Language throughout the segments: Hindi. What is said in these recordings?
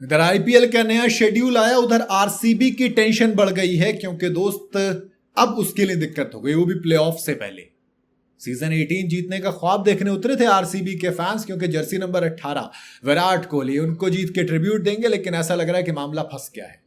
इधर आईपीएल का नया शेड्यूल आया, उधर आरसीबी की टेंशन बढ़ गई है क्योंकि दोस्त अब उसके लिए दिक्कत हो गई, वो भी प्लेऑफ से पहले। सीजन 18 जीतने का ख्वाब देखने उतरे थे आरसीबी के फैंस, क्योंकि जर्सी नंबर 18 विराट कोहली, उनको जीत के ट्रिब्यूट देंगे, लेकिन ऐसा लग रहा है कि मामला फंस गया है।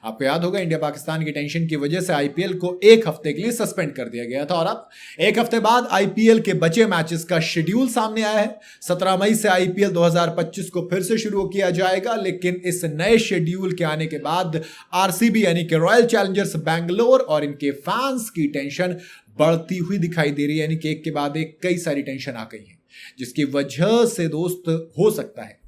आपको याद होगा इंडिया पाकिस्तान की टेंशन की वजह से आईपीएल को एक हफ्ते के लिए सस्पेंड कर दिया गया था, और अब एक हफ्ते बाद आईपीएल के बचे मैचेस का शेड्यूल सामने आया है। 17 मई से आईपीएल 2025 को फिर से शुरू किया जाएगा, लेकिन इस नए शेड्यूल के आने के बाद आरसीबी यानी कि रॉयल चैलेंजर्स बैंगलोर और इनके फैंस की टेंशन बढ़ती हुई दिखाई दे रही है, यानी कि एक के बाद एक कई सारी टेंशन आ गई है, जिसकी वजह से दोस्त हो सकता है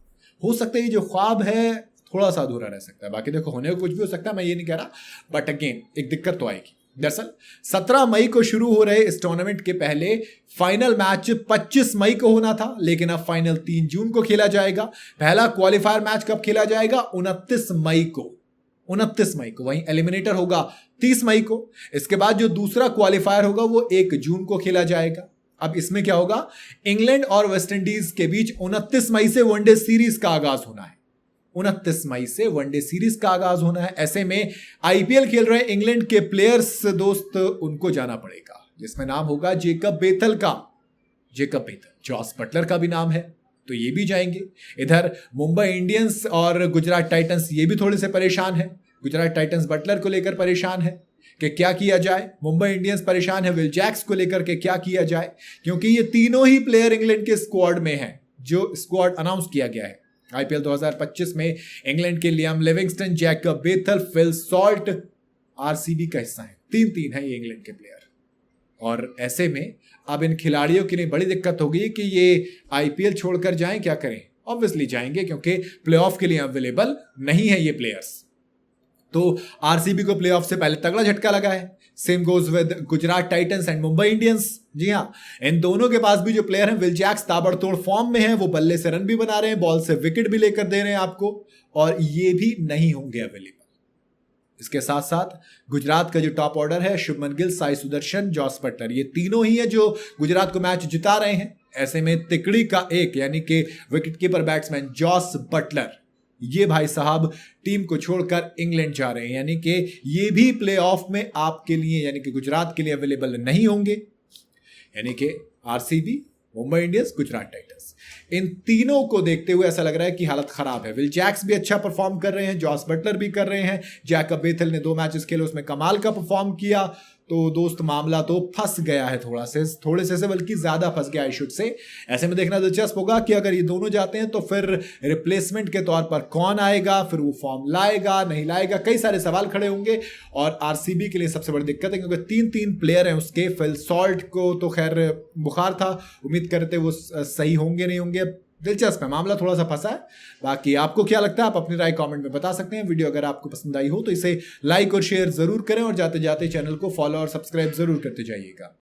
ये जो ख्वाब है थोड़ा सा अधूरा रह सकता है। बाकी देखो, होने को कुछ भी हो सकता है, मैं ये नहीं कह रहा, बट अगेन एक दिक्कत तो आएगी। दरअसल 17 मई को शुरू हो रहे इस टूर्नामेंट के पहले फाइनल मैच 25 मई को होना था, लेकिन अब फाइनल 3 जून को खेला जाएगा। पहला क्वालिफायर मैच कब खेला जाएगा? 29 मई को। वहीं एलिमिनेटर होगा 30 मई को। इसके बाद जो दूसरा क्वालिफायर होगा वो 1 जून को खेला जाएगा। अब इसमें क्या होगा? इंग्लैंड और वेस्ट इंडीज के बीच 29 मई से वनडे सीरीज का आगाज होना है। 29 मई से वनडे सीरीज का आगाज होना है। ऐसे में आईपीएल खेल रहे इंग्लैंड के प्लेयर्स दोस्त, उनको जाना पड़ेगा, जिसमें नाम होगा जेकब बेथल का। जॉस बटलर का भी नाम है, तो ये भी जाएंगे। इधर मुंबई इंडियंस और गुजरात टाइटंस ये भी थोड़े से परेशान है। गुजरात टाइटंस बटलर को लेकर परेशान है कि क्या किया जाए। मुंबई इंडियंस परेशान है विल जैक्स को लेकर के क्या किया जाए, क्योंकि ये तीनों ही प्लेयर इंग्लैंड के स्क्वाड में हैं, जो स्क्वाड अनाउंस किया गया है। आईपीएल 2025 में इंग्लैंड के Liam Livingstone, Jacob Bethell, Phil Salt RCB का हिस्सा है। 3-3 है ये इंग्लैंड के प्लेयर। और ऐसे में अब इन खिलाड़ियों के लिए बड़ी दिक्कत हो गई कि ये आईपीएल छोड़कर जाएं, क्या करें? ऑब्वियसली जाएंगे, क्योंकि प्लेऑफ के लिए अवेलेबल नहीं है ये प्लेयर्स। तो आरसीबी को प्लेऑफ से पहले तगड़ा झटका लगा है। Same goes with Gujarat Titans and Mumbai Indians. जी हाँ, इन दोनों के पास भी जो प्लेयर हैं, विल जैक्स ताबड़तोड़ फॉर्म में है, वो बल्ले से रन भी बना रहे हैं, बॉल से विकेट भी लेकर दे रहे हैं आपको, और ये भी नहीं होंगे अवेलेबल। इसके साथ साथ गुजरात का जो टॉप ऑर्डर है, शुभमन गिल, साई सुदर्शन, जॉस बटलर, ये तीनों ही है जो गुजरात को मैच जिता रहे हैं। ऐसे में तिकड़ी का एक यानी कि विकेटकीपर बैट्समैन जॉस बटलर, ये भाई साहब टीम को छोड़कर इंग्लैंड जा रहे हैं, यानी कि ये भी प्लेऑफ में आपके लिए यानी कि गुजरात के लिए अवेलेबल नहीं होंगे। यानी कि RCB, Mumbai Indians, Gujarat Titans, इन तीनों को देखते हुए ऐसा लग रहा है कि हालत खराब है। विल जैक्स भी अच्छा परफॉर्म कर रहे हैं, जॉस बटलर भी कर रहे हैं, जैकब बेथल ने 2 मैचेस खेले, उसमें कमाल का परफॉर्म किया। तो दोस्त मामला तो फंस गया है, थोड़े से बल्कि ज्यादा फंस गया आई शुड से। ऐसे में देखना दिलचस्प होगा कि अगर ये दोनों जाते हैं तो फिर रिप्लेसमेंट के तौर पर कौन आएगा, फिर वो फॉर्म लाएगा नहीं लाएगा, कई सारे सवाल खड़े होंगे। और आरसीबी के लिए सबसे बड़ी दिक्कत है क्योंकि 3 प्लेयर हैं उसके। फिल सॉल्ट को तो खैर बुखार था, उम्मीद करते वो सही होंगे नहीं होंगे। दिलचस्प है, मामला थोड़ा सा फंसा है। बाकी आपको क्या लगता है, आप अपनी राय कमेंट में बता सकते हैं। वीडियो अगर आपको पसंद आई हो तो इसे लाइक और शेयर जरूर करें, और जाते जाते चैनल को फॉलो और सब्सक्राइब जरूर करते जाइएगा।